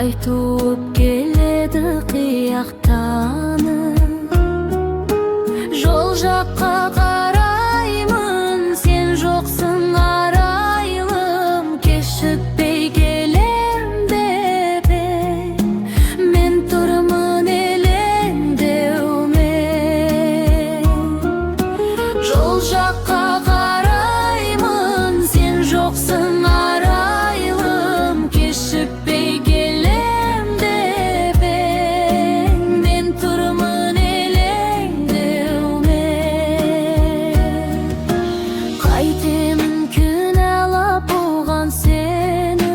Айтып келеді қияқтанып, жол жаққа қараймын, сен жоқсың арайлым. Кешікпей келем деп мен тұрмын елеңдеумен. Жол жаққа қараймын, сен жоқсың арайлым. Кешікпей келем деп мен тұрмын елеңдеумен. Қайтемін кінәлап оған сені,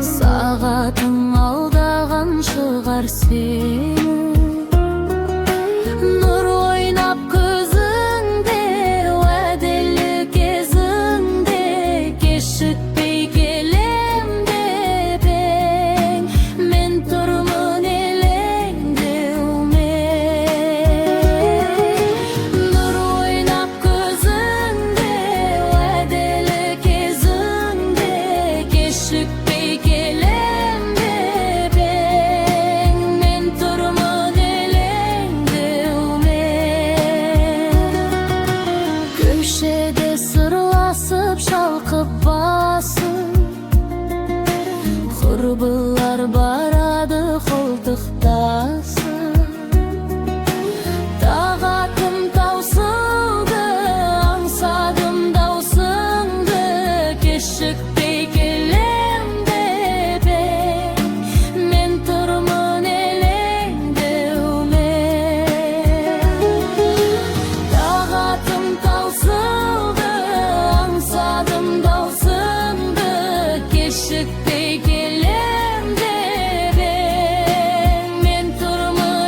сағатың алдаған шығар сені. Нұр ойнап көзіңде, уәделі кезіңде. Кешікпей келем деп мен тұрмын елеңдеумен. Нұр ойнап көзіңде, уәделі кезіңде. Кешікпей келем деп мен тұрмын елеңдеумен. Көшеде сырласып шалқып басып, құрбылар барады қолтықтасып. Тағатым таусылды, аңсадым даусыңды. Кешікпей келем деп мен тұрмын елеңдеумен. Тағатым таусылды, аңсадым даусыңды. Кешікпей келем деп мен тұрмын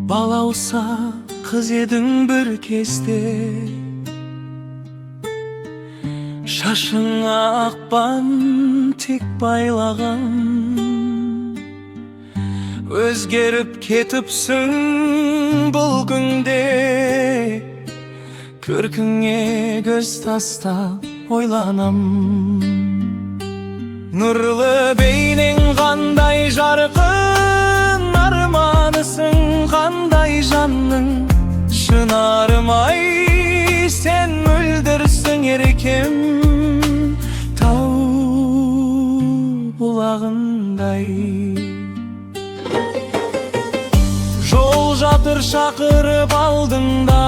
Балауса қыз едің бір кезде, шашыңа ақпан тек байлаған. Өзгеріп кетіпсің бұл күнде, көркіңе көз тастап ойланам. Нұрлы бейнең қандай жарқын, арманысың қандай жанның. Шынарым-ай, сен мөлдірсің еркем, тау бұлағындай. Жол жатыр шақырып алдыңда,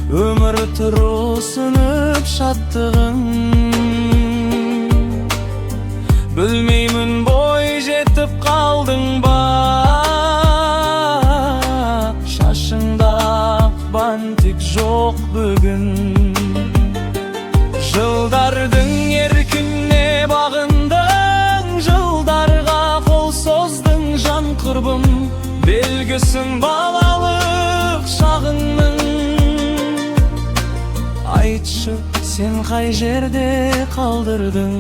өмір тұрысынып шаттығың. Білмеймін бой жетіп қалдың ба, шашыңда ақпан тек жоқ бүгін. Жылдардың еркіне бағындың, жылдарға қол создың жан құрбым. Белгісін балалық шағыңның. Айтшы, сен қай жерде қалдырдың?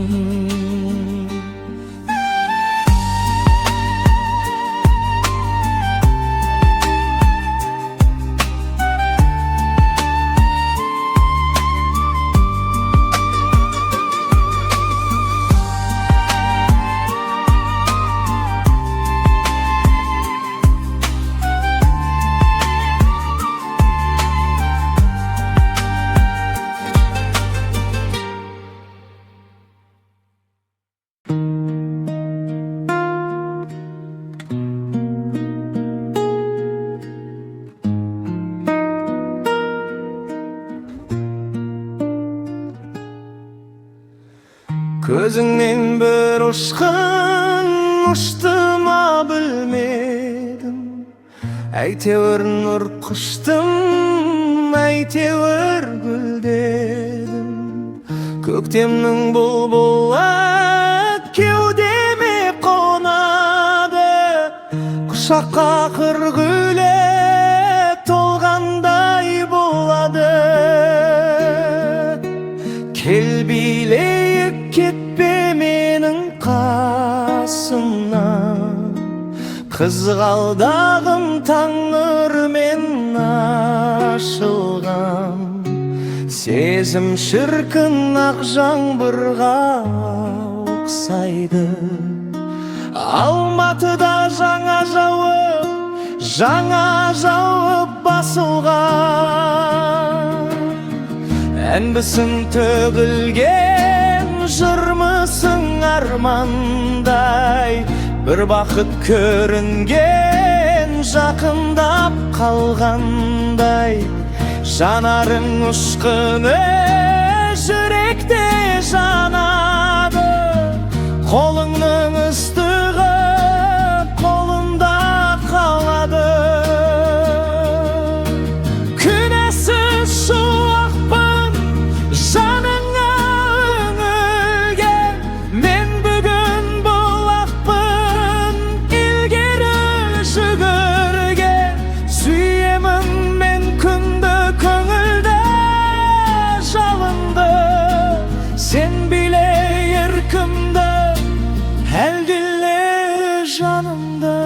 Көзіңнен бір ұшқын ұшты ма білмедім, әйтеуір нұр құштым, әй әйтеуір гүлдедім. Көктемнің бұлбұлы кеудеме қонады, құшаққа қыргүле толғандай болады. Кел билейік, кетпе менің қасымнан, қызғалдағым таңырмен ашылған. Сезім шіркін ақ жаңбырға ұқсайды. Алматыда жаңа жауып басылған. Әнбісің төгілген, жырмысың армандай. Бір бақыт көрінген, жақындап қалғандай. Жанарың ұшқыны жүректе жанады. Қолыңның ыстығы қолымда қалады. Күнәсіз шуақпын жаныңа үңілген, мен бүгін бұлақпын илгері жүгірген. Сүйемін мен күнді, көңілді жалынды, сен биле еркімді, әлдиле жанымды.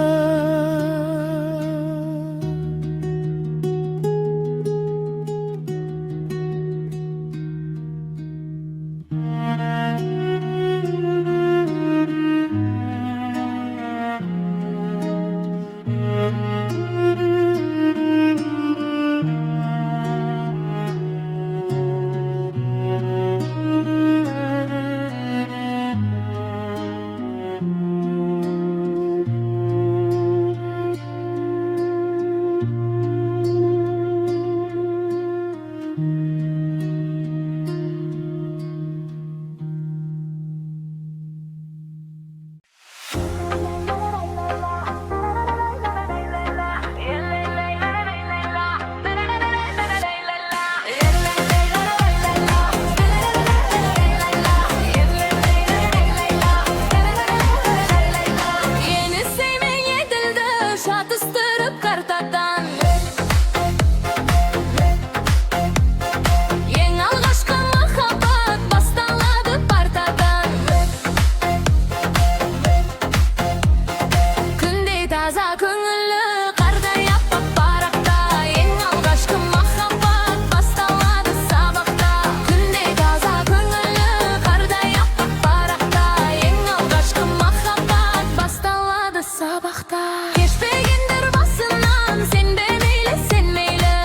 Şatыстырып картадан, ең алғашқы махаббат басталады партадан. Күндей таза көңілі қардай аппақ парақта, ең алғашқы махаббат басталады сабақта. Күндей таза көңілі қардай аппақ парақта, ең алғашқы махаббат басталады сабақта. Кешпегендер басынан, сен де мейлі, сен мейлі.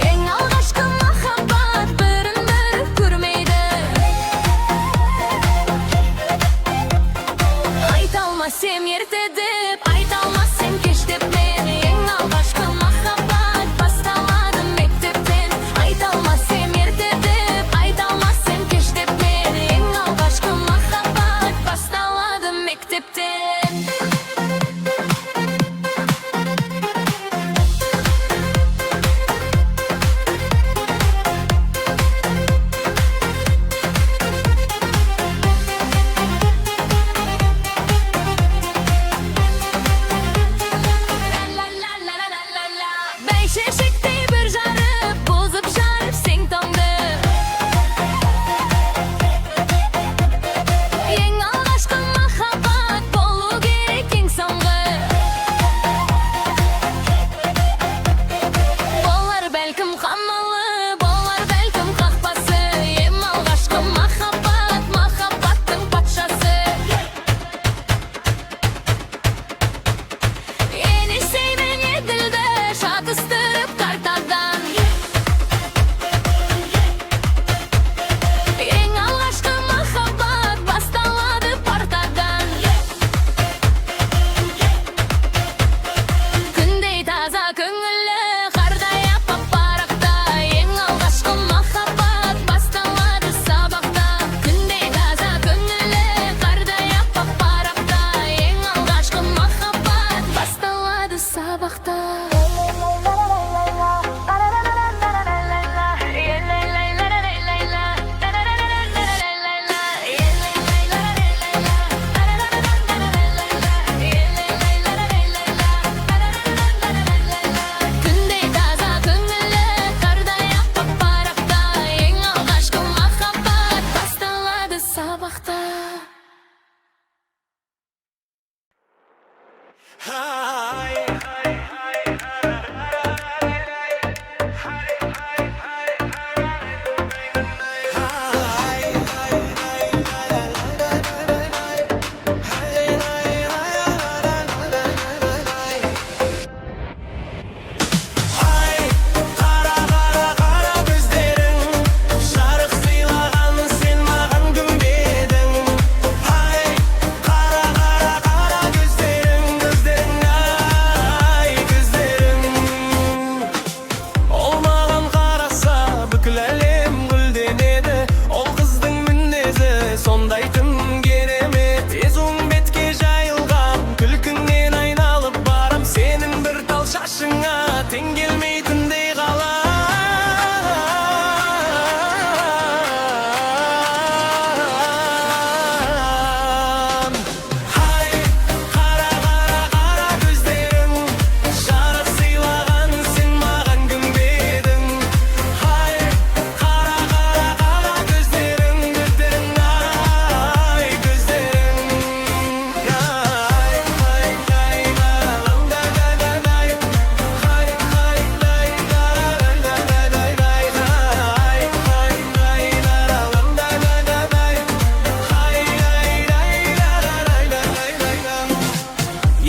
Ең алғашқы махаббат бірін-бірі көрмейді. Айта алмасым ерте деп, айта алмасым кеш деп мен. Ең алғашқы махаббат басталады мектептен. Айта алмасым ерте деп, айта алмасым кеш деп мен. Ең алғашқы махаббат басталады мектептен. Бәйшешектей бір жарып, бұзып жарып сен таңды. Ең алғашқы махаббат болу керек ең соңғы. Болар бәлкім қамалы, болар бәлкім қақпасы. Ең алғашқы махаббат, махаббаттың патшасы. Ені сеймен еділді, шатыстырып sabahta. Күндей таза көңілі қардай аппақ парақта, ең алғашқы махаббат басталады сабақта. Тең келмейтіндей қалам. Хай, қара, қара, қара көздерің, жарық сыйлаған сен маған күнбедің. Хай, қара, қара, қара көздерің, көздерің, ай, көздерің. Ай, ай, ай,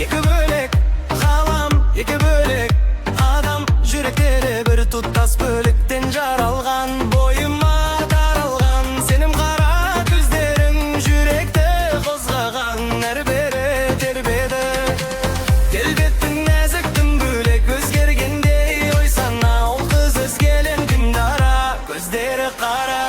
екі бөлек ғалам, екі бөлек адам, жүректері бір тұтас бөліктен жаралған. Бойыма таралған сенім қара көздерің, жүректі қозғаған әрбірі тербеді. Келбеттің нәзік тым бөлек өзгергендей, ой сана ол қыз өзгелен күндара, көздері қара.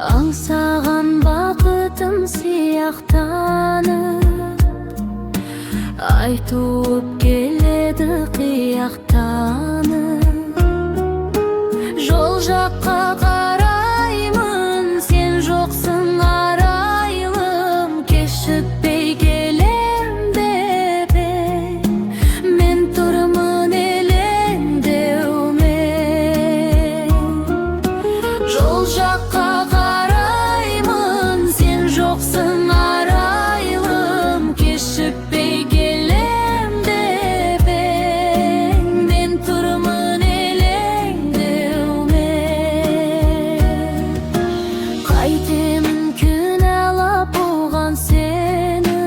Аңсаған бақытым сияқтанып, ай туып келеді қияқтанып. Жол жаққа қараймын, сен жоқсың арайлым, кешікпей келем деп мен тұрмын елеңдеумен. Жол жаққа жоқсың арайлым, кешікпей келем деп мен тұрмын елеңдеумен. Қайтемін кінәлап оған сені,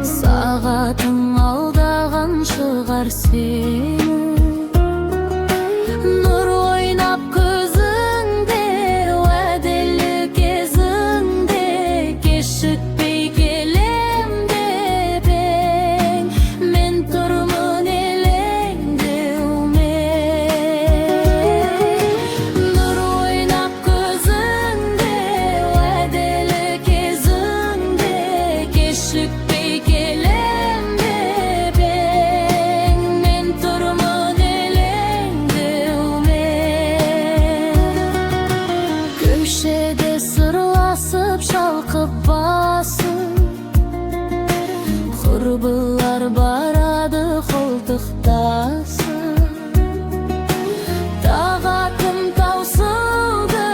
сағатың алдаған шығар сені. Нұр ойнап көзіңде, уәделі кезіңде, кешікпей келем деп мен тұрмын елеңдеумен. Нұр ойнап көзіңде, уәделі кезіңде, кешікпей келем деп ыстықтасың. Тағатым таусылды,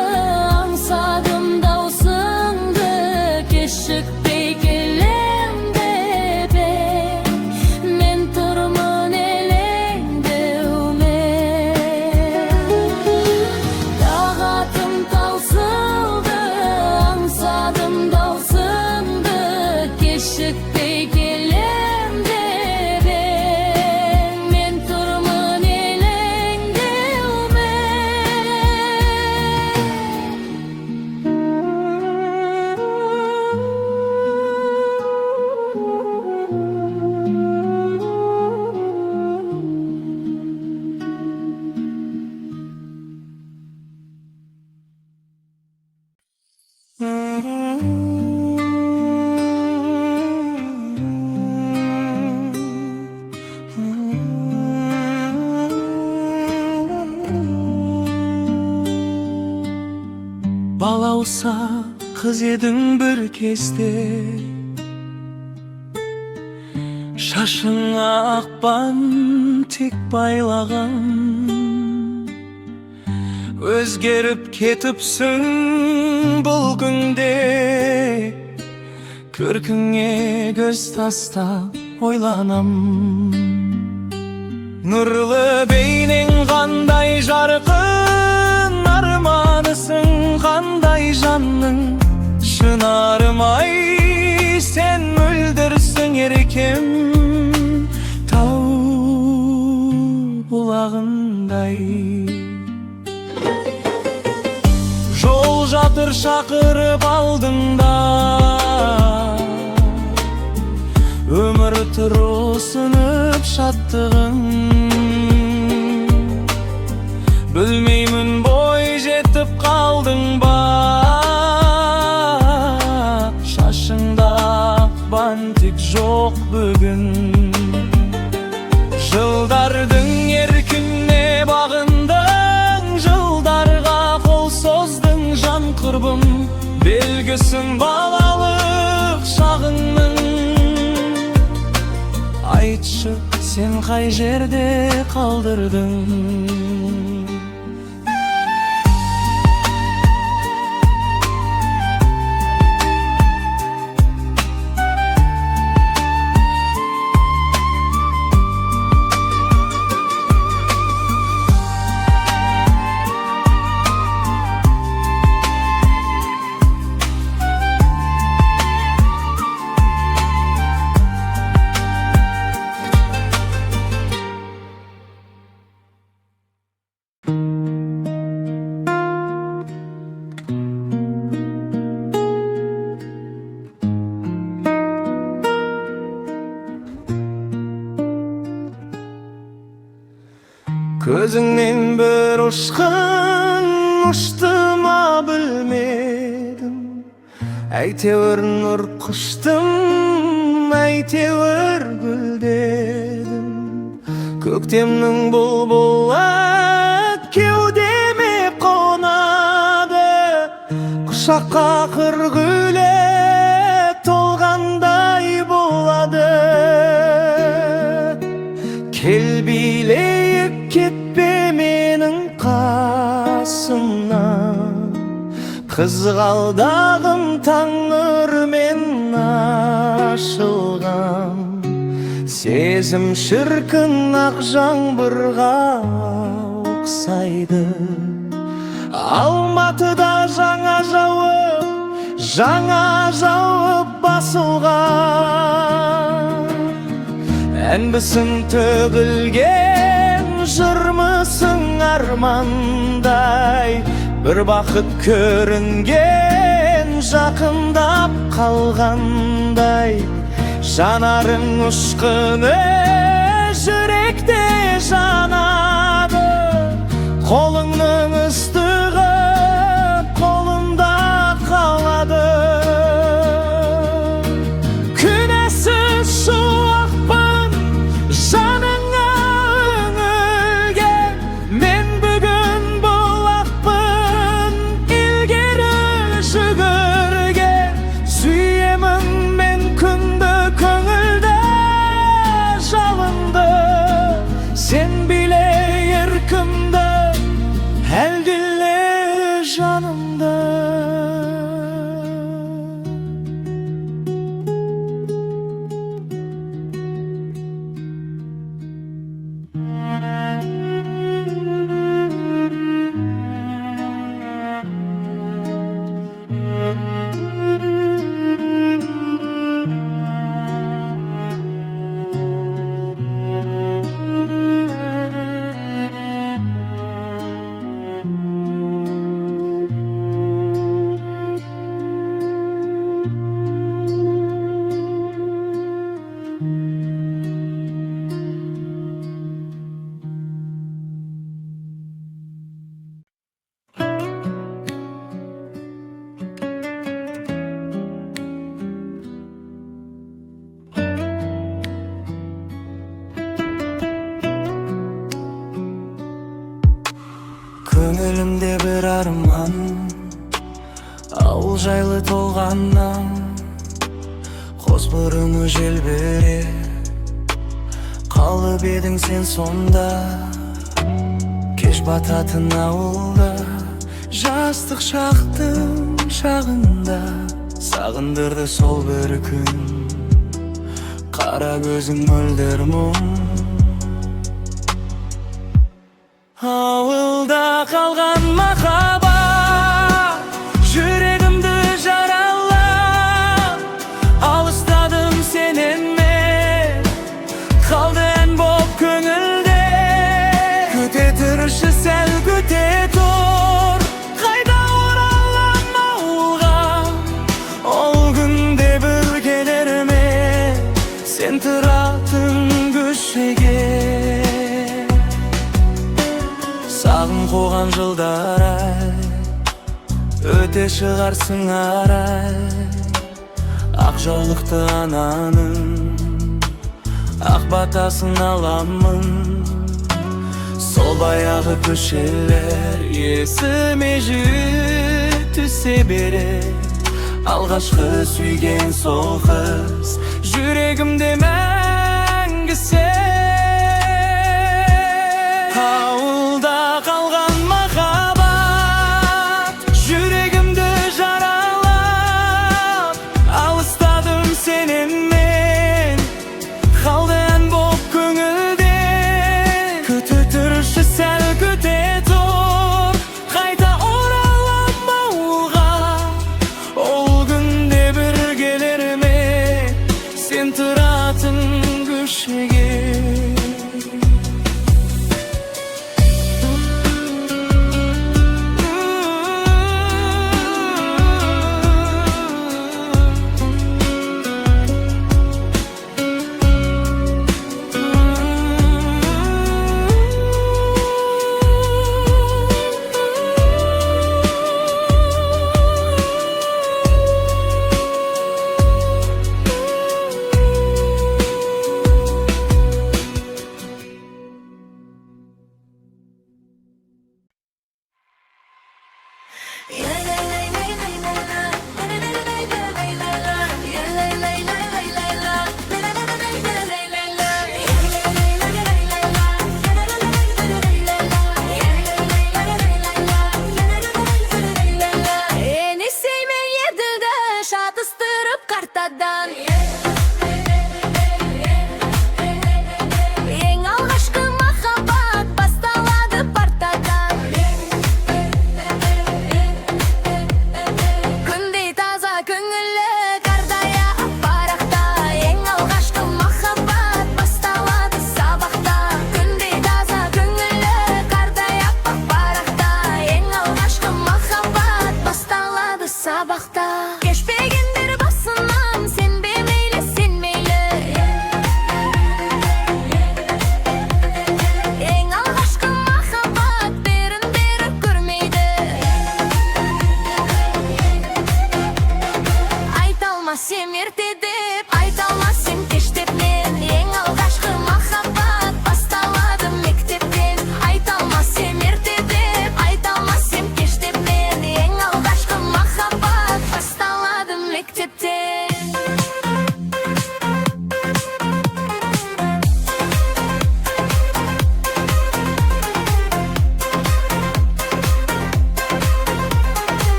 аңсадым даусыңды, кешікпей келем деп мен тұрмын елеңдеумен. Тағатым таусылды, аңсадым даусыңды, кешікпей келем деп мен тұрмын Балауса қыз едің бір кезде, шашыңа ақпан тек байлаған. Өзгеріп кетіпсің бұл күнде, көркіңе көз тастап ойланам. Нұрлы бейнең қандай жарқын, арманысың қандай жанның. Шынарым ай, сен мөлдірсің еркем, тау бұлағындай. Жол жатыр шақырып алдыңда, өмір тұр ұсынып шаттығын. Білмеймін бой жетіп қалдың ба, шашыңда ақпан тек жоқ бүгін. Жылдардың еркіне бағындың, жылдарға қол создың жан құрбым. Белгісін балалық шағыңның, айтшы сен қай жерде қалдырдың. Көзіңнен бір ұшқын ұшты ма білмедім, әйтеуір нұр құштым, әйтеуір гүлдедім. Көктемнің бұлбұлы кеудеме қонады, құшаққа қыргүлі толғандай болады. Кел билейік кетпе менің қасымнан, қызғалдағым таң нұрмен ашылған. Сезім шіркін ақ жаңбырға ұқсайды. Алматыда жаңа жауып басылған. Әнбісің төгілген, жырмысың армандай. Bir бақыт көрінген, жақындап қалғандай. Жанарың ұшқыны жүректе жанады. Қолыңның ыстығы қолымда қалады. Күнәсіз шуақпын жаныңа үңілген. Мен бүгін бұлақпын илгері жүгірген. Сүйемін мен күнді көңілді Sen bile yarkımda, her dille canımda. Көңілімде бір арман, ауыл жайлы толғаннан, қос бұрымы желбіре, қалып едің сен сонда. Кеш бататын ауылда, жастық шақтың шағында, сағындырды сол бір күн, қара көзің мөлдір мұң. Ауылда қалған махаббат, жүрегімді жаралап, алыстадым сенен мен, қалды ән боп көңілде. Күте тұршы сәл, күте тұр, қайда оралам ауылға, ол күнде бір келер ме, сен тұратын көшеге. Сағын қоған жылдар ай, өте шығарсың арай. Ақ жаулықты ананың, ақ батасын аламын. Сол баяғы көшелер есіме жиі түсе бере. Алғашқы сүйген сол қыз, жүрегімде мәңгі сен.